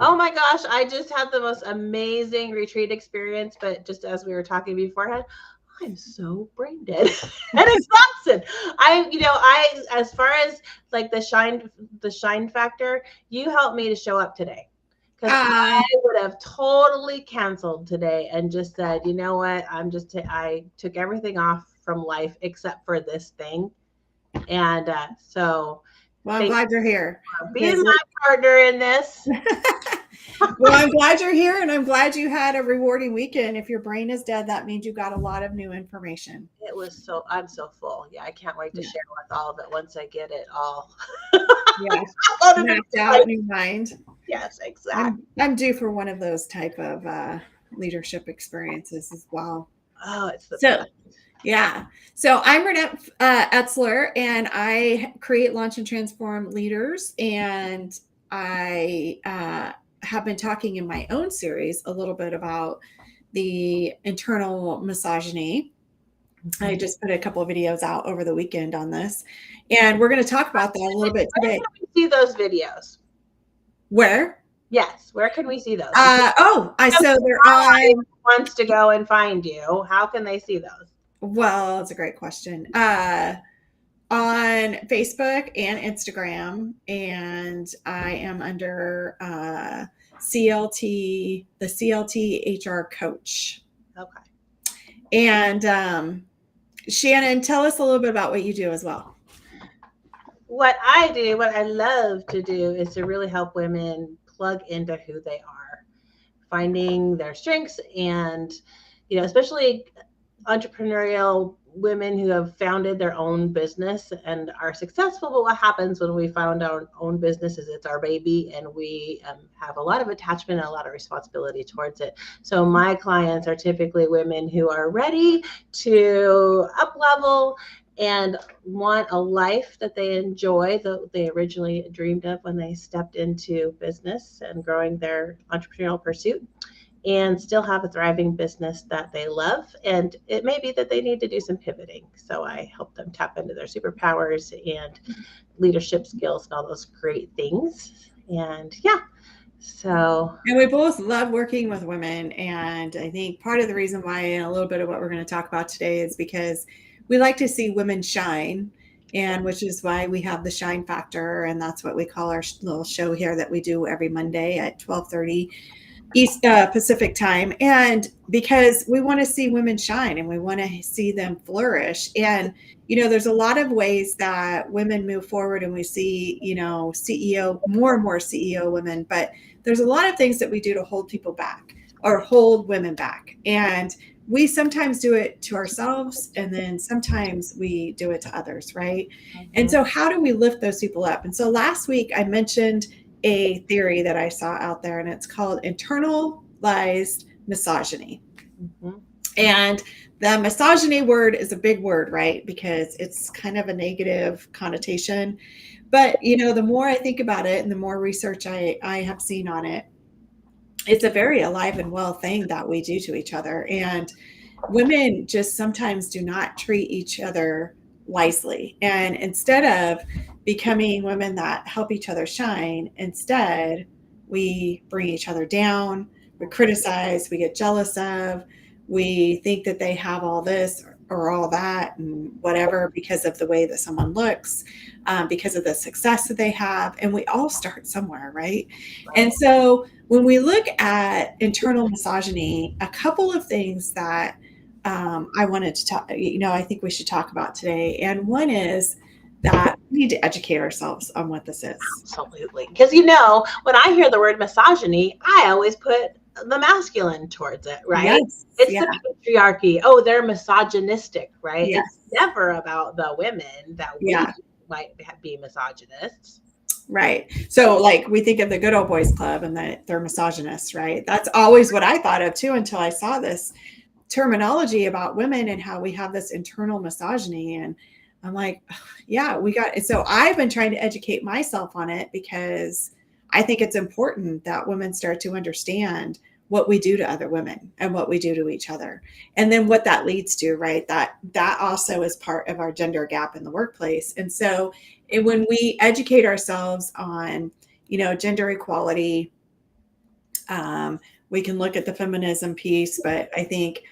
Oh my gosh, I just had the most amazing retreat experience, but just as we were talking beforehand, I'm so brain dead and exhausted. As far as like the shine factor, you helped me to show up today. Because Uh, I would have totally canceled today and just said, you know what, I took everything off from life except for this thing. And so well, I'm thank glad you're here you for being because my partner in this. well, I'm glad you're here and I'm glad you had a rewarding weekend. If your brain is dead, that means you got a lot of new information. I'm so full. Yeah, I can't wait to Yeah. share with all of it once I get it all Yeah. out of it. Mapped out in your mind. Yes, exactly. I'm due for one of those type of leadership experiences as well. Oh, it's the So, best. yeah. So I'm Reanette Etzler, and I create, launch, and transform leaders. And I have been talking in my own series a little bit about the internal misogyny. I Mhm. just put a couple of videos out over the weekend on this, and we're going to talk about that a little bit Where today. can we see those videos? Where? Yes, where can we see those? If I so they're somebody on. wants to go and find you, how can they see those? Well, it's a great question. On Facebook and Instagram, and I am under CLT, the CLT HR coach. Okay. And Shannon, tell us a little bit about what you do as well. What I love to do is to really help women plug into who they are, finding their strengths and, especially entrepreneurial women who have founded their own business and are successful. But what happens when we found our own business is it's our baby and we have a lot of attachment and a lot of responsibility towards it. So my clients are typically women who are ready to up level and want a life that they enjoy, that they originally dreamed of when they stepped into business and growing their entrepreneurial pursuit, and still have a thriving business that they love. And it may be that they need to do some pivoting. So I help them tap into their superpowers and leadership skills and all those great things. And yeah, so And we both love working with women. And I think part of the reason why, and a little bit of what we're going to talk about today, is because we like to see women shine. And which is why we have the shine factor. And that's what we call our little show here that we do every Monday at 12:30 East Pacific time. And because we want to see women shine and we want to see them flourish. And, there's a lot of ways that women move forward and we see, CEO, more and more CEO women, but there's a lot of things that we do to hold people back or hold women back. And we sometimes do it to ourselves and then sometimes we do it to others, right? And mhm, so, how do we lift those people up? And so, last week I mentioned a theory that I saw out there, and it's called internalized misogyny. mhm, And the misogyny word is a big word, right? Because it's kind of a negative connotation. But, the more I think about it and the more research I have seen on it, it's a very alive and well thing that we do to each other. And women just sometimes do not treat each other wisely. And instead of becoming women that help each other shine, instead, we bring each other down, we criticize, we get jealous of, we think that they have all this or all that and whatever because of the way that someone looks, because of the success that they have. And we all start somewhere, right? And right. so when we look at internal misogyny, a couple of things that I wanted to talk, I think we should talk about today. And one is that we need to educate ourselves on what this is. Absolutely. Because, when I hear the word misogyny, I always put the masculine towards it, right? Yes. It's Yeah. the patriarchy. Oh, they're misogynistic, right? It's Yes. never about the women that we Yeah. might be misogynists. Right. So, like, we think of the good old boys club and that they're misogynists, right? That's always what I thought of too until I saw this terminology about women and how we have this internal misogyny. And I'm like, yeah, we got it. So I've been trying to educate myself on it because I think it's important that women start to understand what we do to other women and what we do to each other. And then what that leads to, right? That also is part of our gender gap in the workplace. And so when we educate ourselves on, gender equality, We can look at the feminism piece, but I think,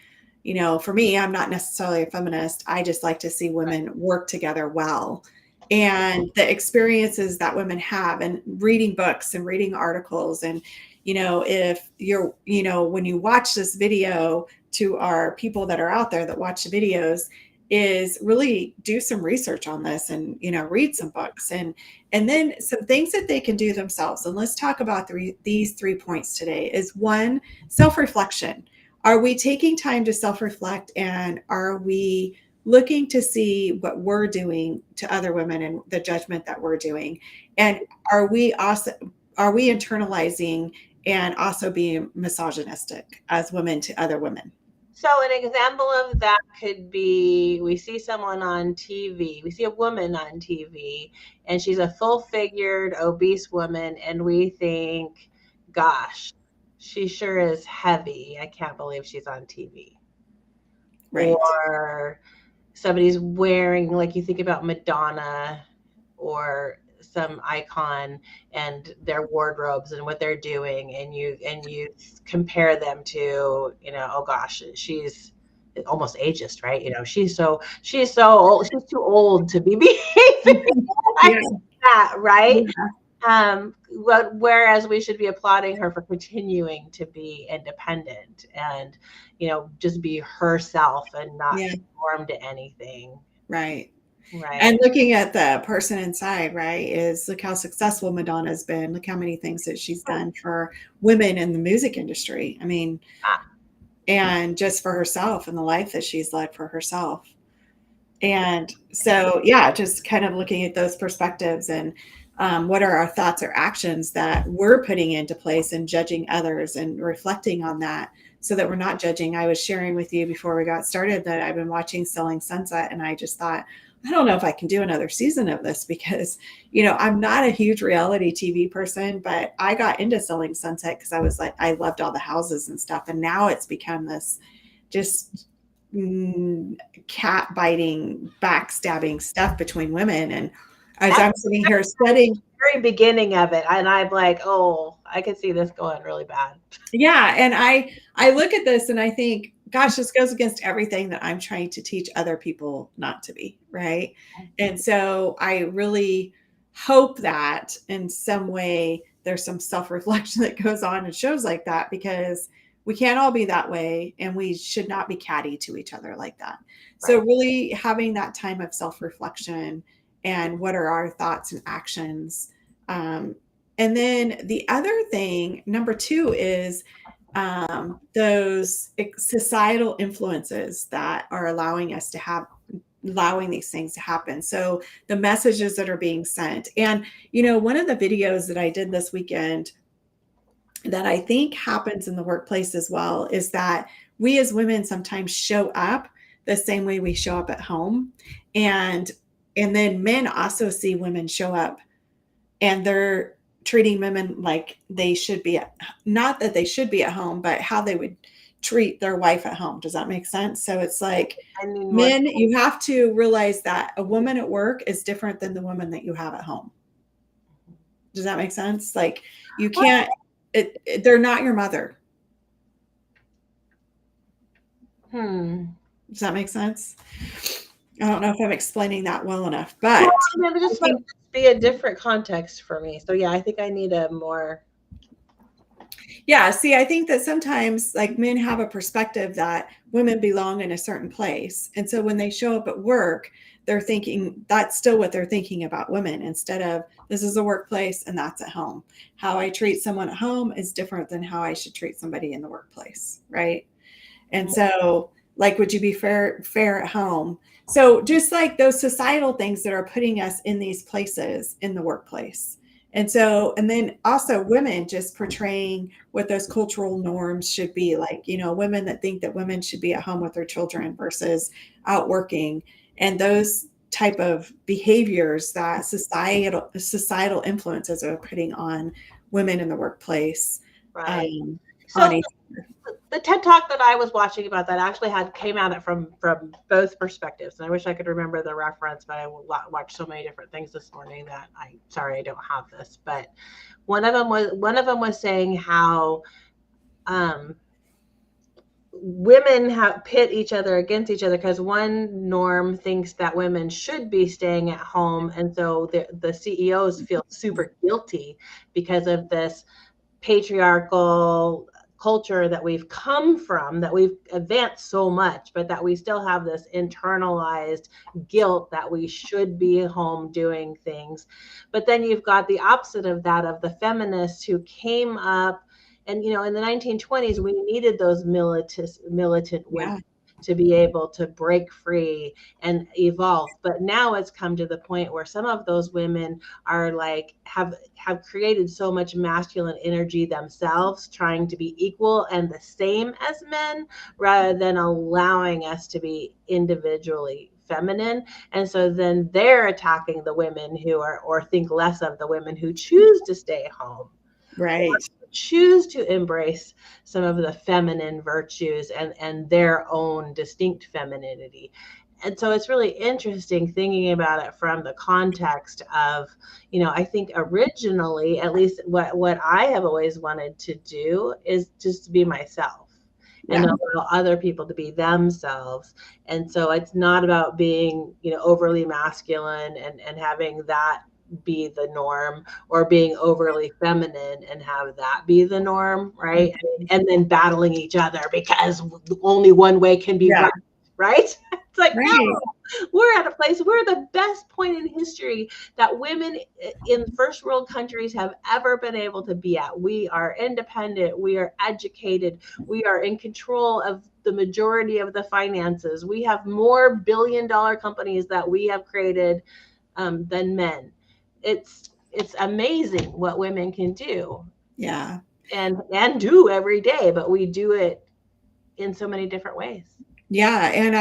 for me, I'm not necessarily a feminist. I just like to see women work together well. And the experiences that women have, and reading books and reading articles. And, if you're, when you watch this video, to our people that are out there that watch the videos, is really do some research on this, and read some books, and then some things that they can do themselves. And let's talk about these 3 points today. Is one, self-reflection. Are we taking time to self-reflect, and are we looking to see what we're doing to other women and the judgment that we're doing? And are we internalizing and also being misogynistic as women to other women? So an example of that could be, we see someone on TV, we see a woman on TV, and she's a full-figured, obese woman, and we think, gosh, she sure is heavy. I can't believe she's on TV. Right. Or somebody's wearing, like you think about Madonna or some icon and their wardrobes and what they're doing, and you compare them to, oh gosh, she's almost ageist, right? She's so old, she's too old to be behaving like that, right? Whereas we should be applauding her for continuing to be independent and, just be herself and not conform to anything. Right. And looking at the person inside, right, is look how successful Madonna's been. Look how many things that she's done for women in the music industry. I mean, and just for herself and the life that she's led for herself. And so, just kind of looking at those perspectives, and what are our thoughts or actions that we're putting into place, and judging others and reflecting on that, so that we're not judging. I was sharing with you before we got started that I've been watching Selling Sunset, and I just thought, I don't know if I can do another season of this, because, I'm not a huge reality TV person, but I got into Selling Sunset because I was like, I loved all the houses and stuff. And now it's become this just cat biting, backstabbing stuff between women. And as I'm sitting here studying, very beginning of it, and I'm like, oh, I could see this going really bad. Yeah. And I look at this and I think, gosh, this goes against everything that I'm trying to teach other people not to be, right? And so I really hope that in some way there's some self-reflection that goes on in shows like that, because we can't all be that way, and we should not be catty to each other like that. Right. So really having that time of self-reflection, and what are our thoughts and actions. And then the other thing, number 2, is those societal influences that are allowing these things to happen. So the messages that are being sent. And, one of the videos that I did this weekend that I think happens in the workplace as well is that we as women sometimes show up the same way we show up at home. And then men also see women show up, and they're treating women like they should be not that they should be at home, but how they would treat their wife at home. Does that make sense? So it's like, men, you have to realize that a woman at work is different than the woman that you have at home. Does that make sense? Like, you can't, they're not your mother. Does that make sense? I don't know if I'm explaining that well enough, but it just might be a different context for me. So I think I need a more. Yeah. See, I think that sometimes, like, men have a perspective that women belong in a certain place. And so when they show up at work, they're thinking that's still what they're thinking about women, instead of this is a workplace and that's at home. How I treat someone at home is different than how I should treat somebody in the workplace. Right. And so, like, would you be fair at home? So just like those societal things that are putting us in these places in the workplace. And so, and then also women just portraying what those cultural norms should be like, women that think that women should be at home with their children versus out working, and those type of behaviors that societal influences are putting on women in the workplace. Right. So the TED Talk that I was watching about that actually came at it from both perspectives. And I wish I could remember the reference, but I watched so many different things this morning that I don't have this. But one of them was saying how women pit each other against each other because one norm thinks that women should be staying at home, and so the CEOs feel super guilty because of this patriarchal culture that we've come from, that we've advanced so much, but that we still have this internalized guilt that we should be home doing things. But then you've got the opposite of that, of the feminists who came up, and in the 1920s we needed those militant women Yeah. to be able to break free and evolve. But now it's come to the point where some of those women are like have created so much masculine energy themselves, trying to be equal and the same as men, rather than allowing us to be individually feminine. And so then they're attacking the women who are, or think less of the women who choose to stay home, Right. choose to embrace some of the feminine virtues and their own distinct femininity. And so it's really interesting thinking about it from the context of, I think originally, at least what I have always wanted to do is just to be myself and Yeah. allow other people to be themselves. And so it's not about being, overly masculine and having that be the norm, or being overly feminine and have that be the norm, right? And then battling each other because only one way can be Yeah. right? It's like, no, Right. we're at a place, we're the best point in history that women in first world countries have ever been able to be at. We are independent, we are educated, we are in control of the majority of the finances. We have more billion-dollar companies that we have created than men. It's amazing what women can do. Yeah. And do every day, but we do it in so many different ways. Yeah. And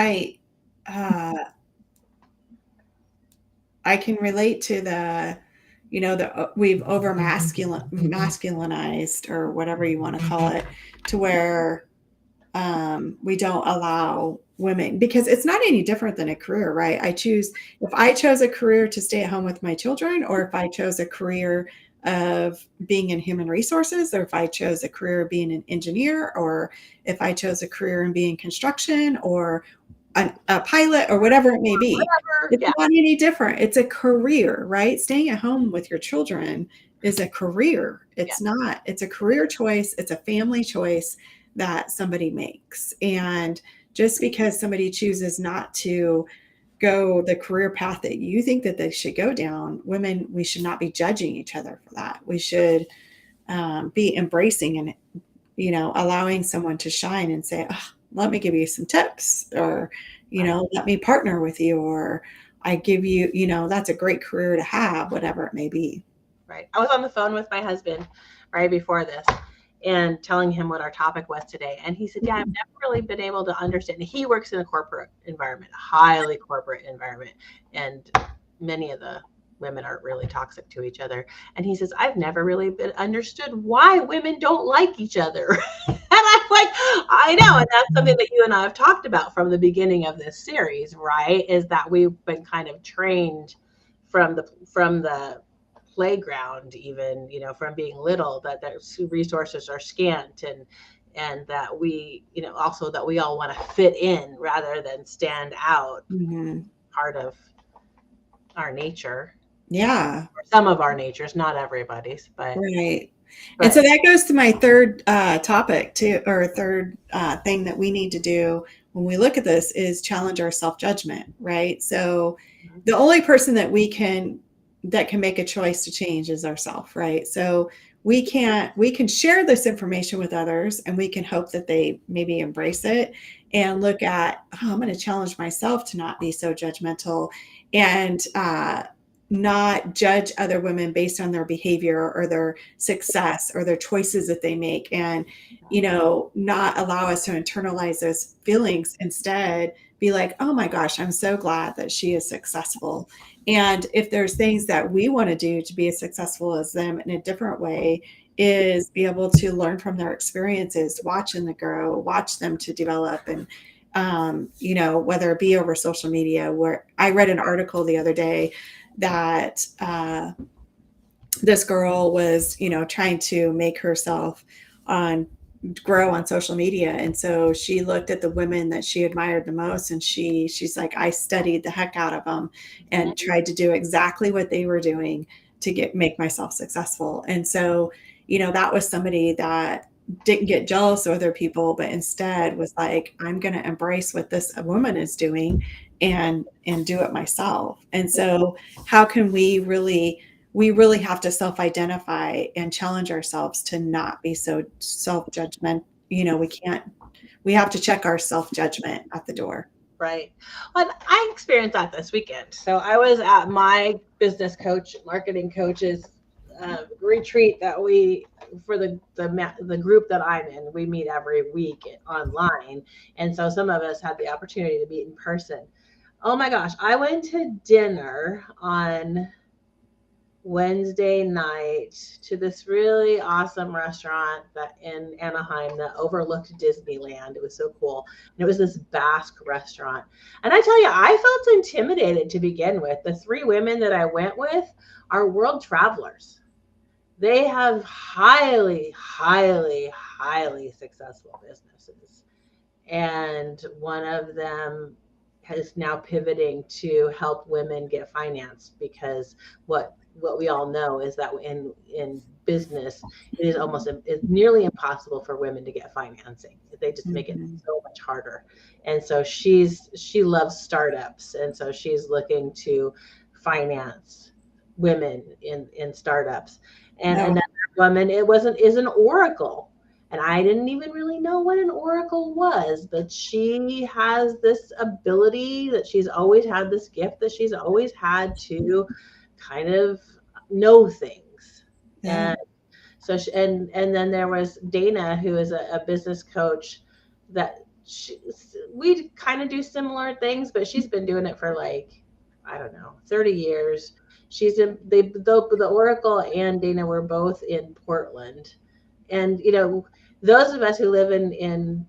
I can relate to we've over masculinized, or whatever you want to call it, to where we don't allow women, because it's not any different than a career, right? If I chose a career to stay at home with my children, or if I chose a career of being in human resources, or if I chose a career of being an engineer, or if I chose a career in being construction, or a pilot, or whatever it may be. It's Yeah. not any different. It's a career, right? Staying at home with your children is a career. It's not, it's a career choice. It's a family choice that somebody makes. And just because somebody chooses not to go the career path that you think that they should go down, women, we should not be judging each other for that. We should be embracing and, allowing someone to shine and say, oh, let me give you some tips, or, let me partner with you, or I give you, that's a great career to have, whatever it may be. Right. I was on the phone with my husband right before this and telling him what our topic was today. And he said, yeah, I've never really been able to understand. He works in a corporate environment, a highly corporate environment. And many of the women are really toxic to each other. And he says, I've never really been understood why women don't like each other. And I'm like, I know. And that's something that you and I have talked about from the beginning of this series, right? Is that we've been kind of trained from the playground, even, from being little, that their resources are scant, and that we, also that we all want to fit in rather than stand out. Mm-hmm. Part of our nature. Yeah. Or some of our natures, not everybody's, but right. And so that goes to my third topic too, or third thing that we need to do when we look at this is challenge our self-judgment, right? So the only person that can make a choice to change is ourselves, right? So we can share this information with others, and we can hope that they maybe embrace it and look at, oh, I'm going to challenge myself to not be so judgmental, and not judge other women based on their behavior or their success or their choices that they make, and not allow us to internalize those feelings. Instead, be like, oh my gosh, I'm so glad that she is successful. And if there's things that we want to do to be as successful as them in a different way, is be able to learn from their experiences, watch them to grow, watch them to develop. And whether it be over social media, where I read an article the other day that this girl was, trying to make herself on grow on social media. And so she looked at the women that she admired the most, and she's like, I studied the heck out of them and tried to do exactly what they were doing to make myself successful. And so, that was somebody that didn't get jealous of other people, but instead was like, I'm going to embrace what this woman is doing and do it myself. And so how can we really have to self-identify and challenge ourselves to not be so self-judgment. We have to check our self-judgment at the door. Right. Well, I experienced that this weekend. So I was at my business coach, marketing coaches retreat that we for the group that I'm in. We meet every week online, and so some of us had the opportunity to meet in person. Oh my gosh, I went to dinner on Wednesday night to this really awesome restaurant that in Anaheim that overlooked Disneyland. It was so cool. And it was this Basque restaurant. And I tell you, I felt intimidated to begin with. The three women that I went with are world travelers. They have highly, highly, highly successful businesses. And one of them is now pivoting to help women get financed, because what we all know is that in business it is it's nearly impossible for women to get financing. They just make it so much harder. And so she loves startups, and so she's looking to finance women in startups. And another woman is an oracle. And I didn't even really know what an oracle was, but she has this ability that she's always had, this gift that she's always had to kind of know things. Yeah. And so and then there was Dana, who is a business coach that we kind of do similar things, but she's been doing it for like, I don't know, 30 years. She's in the Oracle and Dana were both in Portland. And those of us who live in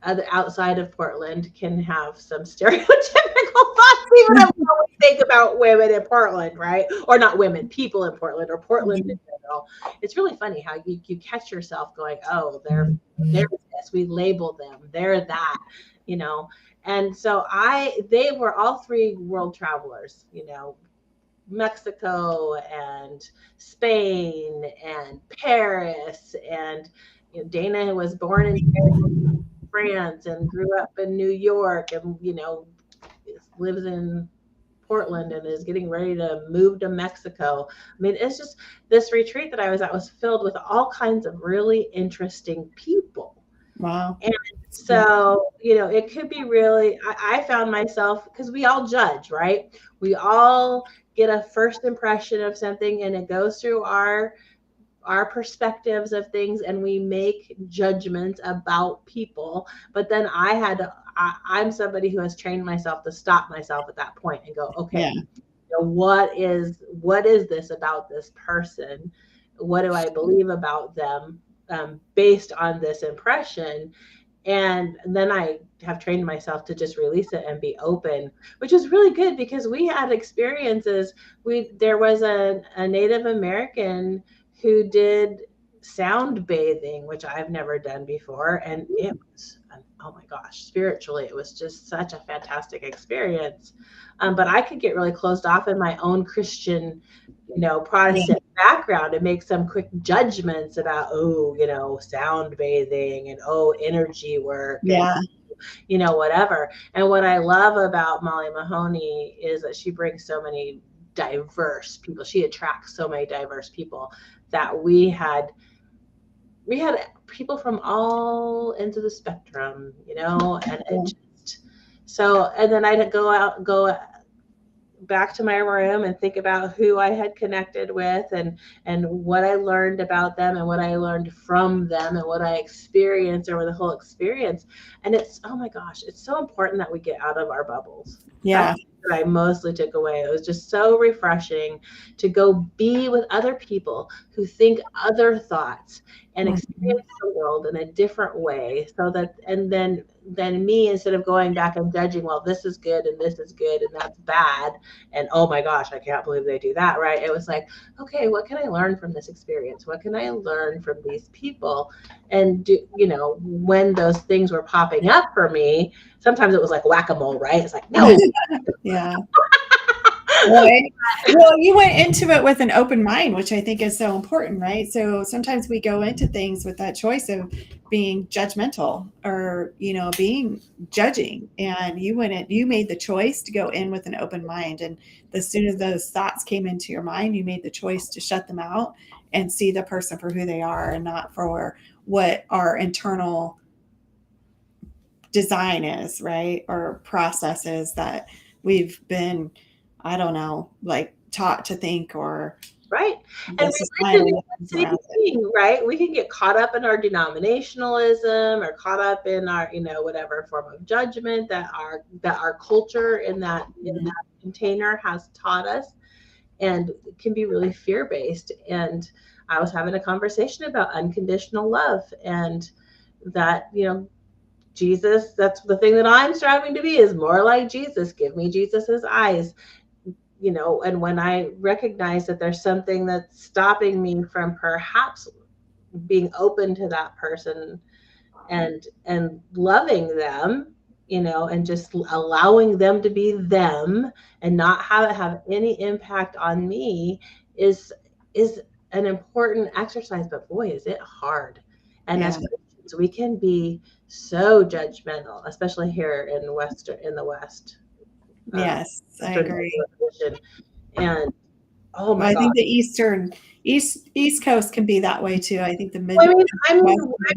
other outside of Portland can have some stereotypical thoughts even of what we think about women in Portland, right? Or not women, people in Portland, or Portland in general. It's really funny how you catch yourself going, oh, they're this. We label them. They're that, And so they were all three world travelers, Mexico and Spain and Paris, and Dana was born in France and grew up in New York, and lives in Portland and is getting ready to move to Mexico. I mean, it's just this retreat that I was at was filled with all kinds of really interesting people. Wow. And so, it could be really, I found myself, because we all judge, right? We all get a first impression of something, and it goes through our perspectives of things, and we make judgments about people. But then I'm somebody who has trained myself to stop myself at that point and go, okay, what is this about this person? What do I believe about them based on this impression? And then I have trained myself to just release it and be open, which is really good, because we had experiences. There was a Native American who did sound bathing, which I've never done before. And it was, oh my gosh, spiritually, it was just such a fantastic experience. But I could get really closed off in my own Christian, Protestant background and make some quick judgments about, sound bathing and, energy work. And, whatever. And what I love about Molly Mahoney is that she brings so many diverse people. She attracts so many diverse people that we had people from all ends of the spectrum, and it just, and then I'd go back to my room and think about who I had connected with and what I learned about them and what I learned from them and what I experienced over the whole experience. And it's, oh my gosh, it's so important that we get out of our bubbles. Yeah. That's what I mostly took away. It was just so refreshing to go be with other people who think other thoughts and experience the world in a different way, so that, and then me, instead of going back and judging, well, this is good and this is good and that's bad, and oh my gosh, I can't believe they do that, right? It was like, okay, what can I learn from this experience? What can I learn from these people? And when those things were popping up for me, sometimes it was like whack-a-mole, right? It's like, no. Yeah. Well, you went into it with an open mind, which I think is so important, right? So sometimes we go into things with that choice of being judgmental or, being judging. And you made the choice to go in with an open mind. And as soon as those thoughts came into your mind, you made the choice to shut them out and see the person for who they are and not for what our internal design is, right? Or processes that we've been, I don't know, like taught to think, or right. the And societal religion is the same around it. thing, right? We can get caught up in our denominationalism or caught up in our, whatever form of judgment that our culture in that container has taught us, and it can be really fear-based. And I was having a conversation about unconditional love, and that, Jesus, that's the thing that I'm striving to be, is more like Jesus. Give me Jesus's eyes. And when I recognize that there's something that's stopping me from perhaps being open to that person and loving them, and just allowing them to be them and not have it have any impact on me, is an important exercise. But boy, is it hard. And as Yeah. Christians, we can be so judgmental, especially here in the West. Yes, I Western agree. civilization. And oh Well, my I God. think the East Coast can be that way too. I think the I mean, Midwest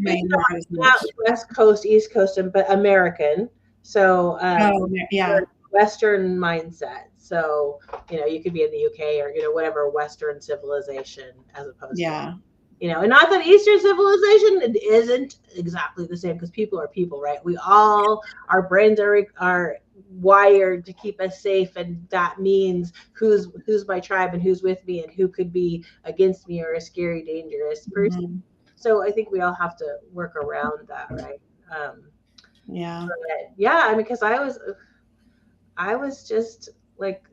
maybe maybe not as not much. West Coast, East Coast, but American. So Oh, yeah. Western mindset. So you could be in the UK or whatever Western civilization, as opposed to Yeah. and not that Eastern civilization it isn't exactly the same, because people are people, right? Our brains are wired to keep us safe, and that means who's my tribe and who's with me and who could be against me or a scary, dangerous person. Mhm. So I think we all have to work around that, right? Um, Yeah. but yeah, I mean, because I was just like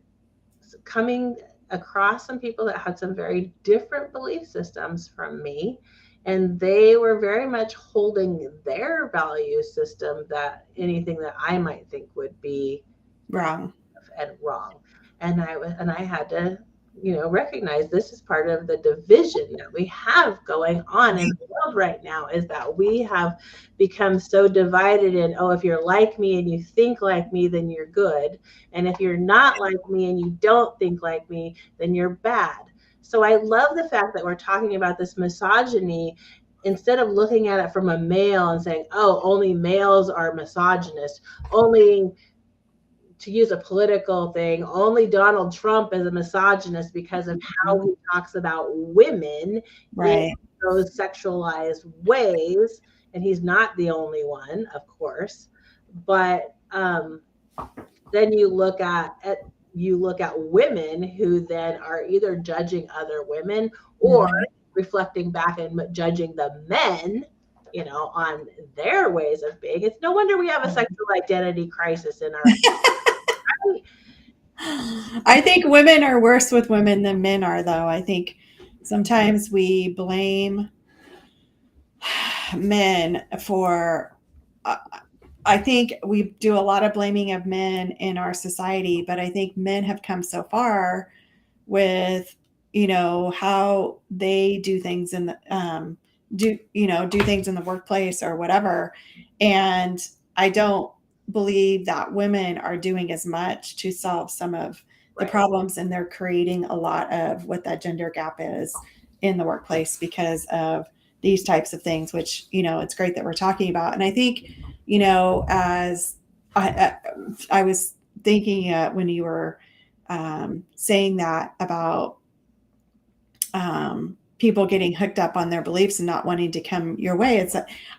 coming across some people that had some very different belief systems from me, and they were very much holding their value system, that anything that I might think would be Wrong. and wrong. And I had to recognize this is part of the division that we have going on in the world right now, is that we have become so divided in, oh, if you're like me and you think like me, then you're good, and if you're not like me and you don't think like me, then you're bad. So I love the fact that we're talking about this misogyny, instead of looking at it from a male and saying, oh, only males are misogynist, only, to use a political thing, only Donald Trump is a misogynist because of how he talks about women in Right. those sexualized ways. And he's not the only one, of course. But then you look at women who then are either judging other women or Mhm. reflecting back and judging the men, on their ways of being. It's no wonder we have a sexual identity crisis in our. I think women are worse with women than men are, though. I think sometimes we blame men for. I think we do a lot of blaming of men in our society, but I think men have come so far with how they do things in the do things in the workplace or whatever, and I don't believe that women are doing as much to solve some of the Right. problems, and they're creating a lot of what that gender gap is in the workplace because of these types of things, which it's great that we're talking about. And I think as I was thinking when you were saying that about people getting hooked up on their beliefs and not wanting to come your way.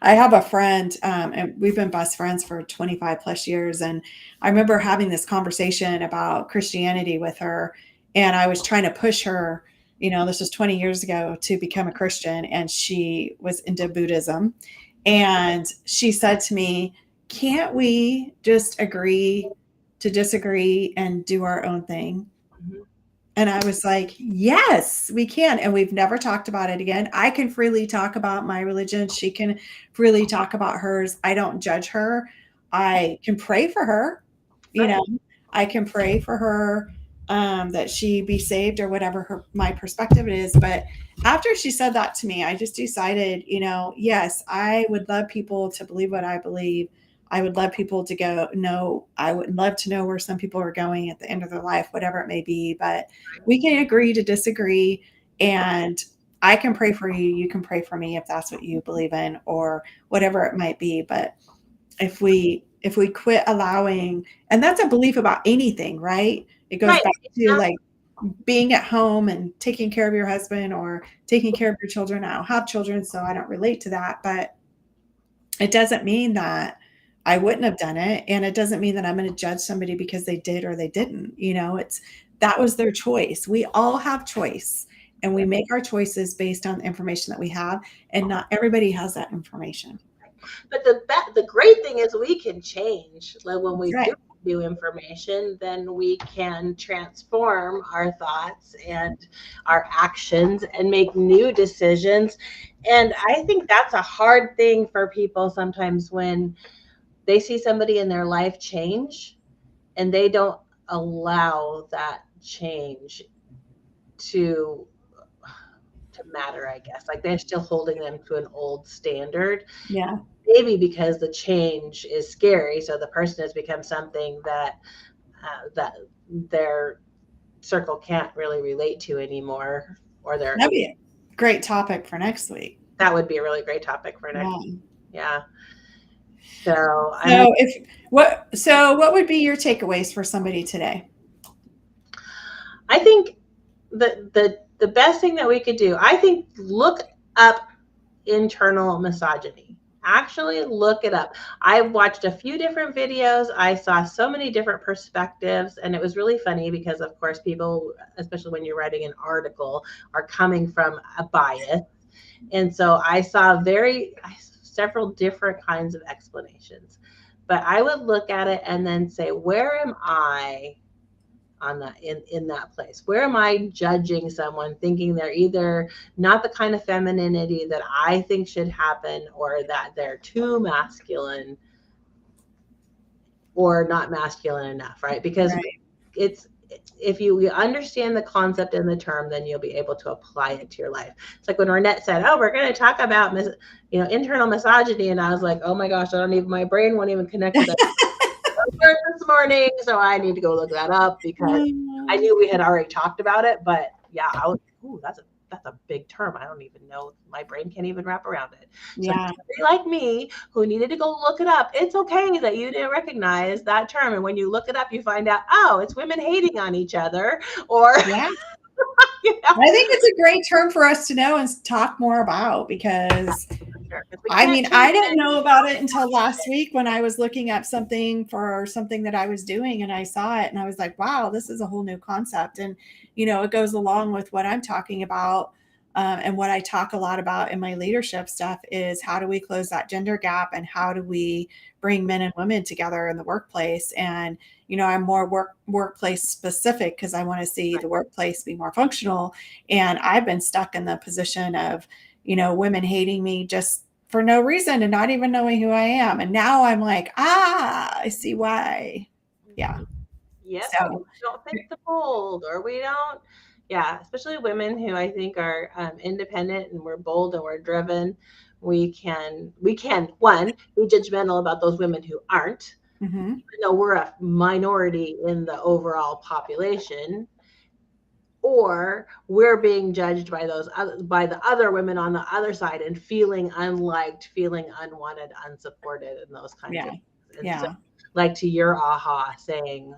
I have a friend, and we've been best friends for 25 plus years. And I remember having this conversation about Christianity with her, and I was trying to push her, this was 20 years ago, to become a Christian. And she was into Buddhism. And she said to me, can't we just agree to disagree and do our own thing? Mhm. And I was like, yes, we can. And we've never talked about it again. I can freely talk about my religion. She can freely talk about hers. I don't judge her. I can pray for her. You Right. know, I can pray for her, that she be saved or whatever my perspective is. But after she said that to me, I just decided, yes, I would love people to believe what I believe. I would love people to I would love to know where some people are going at the end of their life, whatever it may be. But we can agree to disagree, and I can pray for you. You can pray for me if that's what you believe in, or whatever it might be. But if we quit allowing, and that's a belief about anything, right? It goes Right. back to like being at home and taking care of your husband or taking care of your children. I don't have children, so I don't relate to that. But it doesn't mean that I wouldn't have done it. And it doesn't mean that I'm going to judge somebody because they did or they didn't. That was their choice. We all have choice, and we make our choices based on the information that we have. And not everybody has that information. But the great thing is we can change. Like when That's we do right. new information, then we can transform our thoughts and our actions and make new decisions. And I think that's a hard thing for people sometimes when they see somebody in their life change and they don't allow that change to matter, I guess. Like they're still holding them to an old standard, Yeah. maybe because the change is scary, so the person has become something that their circle can't really relate to anymore, or That'd be a great topic for next week. that would be a really great topic for next. Yeah. Yeah. So I mean, So what would be your takeaways for somebody today? I think the best thing that we could do, I think, look up internal misogyny. Actually look it up. I watched a few different videos. I saw so many different perspectives, and it was really funny because, of course, people, especially when you're writing an article, are coming from a bias. And so I saw several different kinds of explanations. But I would look at it and then say, where am I on that, in that place? Where am I judging someone, thinking they're either not the kind of femininity that I think should happen, or that they're too masculine or not masculine enough, right? Because Right. it's if you understand the concept and the term, then you'll be able to apply it to your life. It's like when Reanette said, "Oh, we're going to talk about internal misogyny," and I was like, "Oh my gosh, my brain won't even connect to that this morning, so I need to go look that up because I knew we had already talked about it." But yeah, I was, ooh, that's a big term. I don't even know. My brain can't even wrap around it. So Yeah. somebody like me who needed to go look it up, it's okay that you didn't recognize that term. And when you look it up, you find out, oh, it's women hating on each other, or Yeah. you know, I think it's a great term for us to know and talk more about because sure, because we I can't mean, change I didn't it. know about it until last week when I was looking up something for something that I was doing and I saw it and I was like, wow, this is a whole new concept. And, it goes along with what I'm talking about. And what I talk a lot about in my leadership stuff is how do we close that gender gap and how do we bring men and women together in the workplace? And, I'm more workplace specific because I want to see the workplace be more functional. And I've been stuck in the position of, women hating me just for no reason and not even knowing who I am. And now I'm like, I see why. Yeah. Yes, because So, we don't fit the mold, or we don't. Yeah, especially women who I think are independent and we're bold and we're driven. We can one be judgmental about those women who aren't, mhm. even though we're a minority in the overall population, or we're being judged by by the other women on the other side and feeling unliked, feeling unwanted, unsupported, and those kinds of Yeah. things. And so, Yeah. like, to your aha, saying,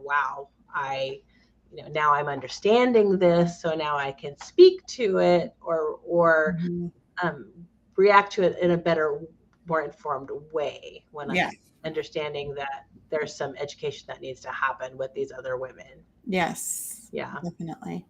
wow, now I'm understanding this, so now I can speak to it, or Mhm. um, react to it in a better, more informed way when I'm Yeah. understanding that there's some education that needs to happen with these other women. Yes. Yeah. Definitely.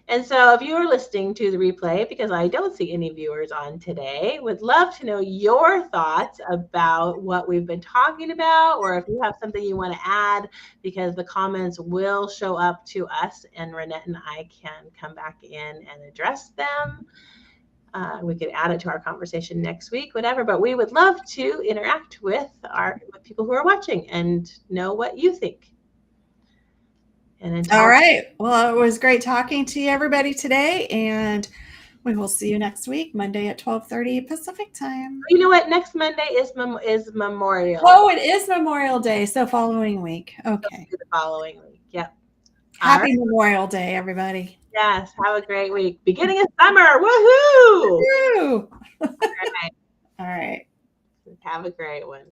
And so if you are listening to the replay, because I don't see any viewers on today, would love to know your thoughts about what we've been talking about, or if you have something you want to add, because the comments will show up to us and Reanette and I can come back in and address them. We could add it to our conversation next week, whatever, but we would love to interact with people who are watching and know what you think. And all right. Well, it was great talking to you, everybody, today, and we will see you next week, Monday at 12:30 Pacific time. You know what? Next Monday is Memorial. Oh, it is Memorial Day, so following week. Okay. The following week. Yep. Happy Memorial Day, everybody. Yes. Have a great week. Beginning of summer. Woohoo! Woo! All right. All right. Have a great one.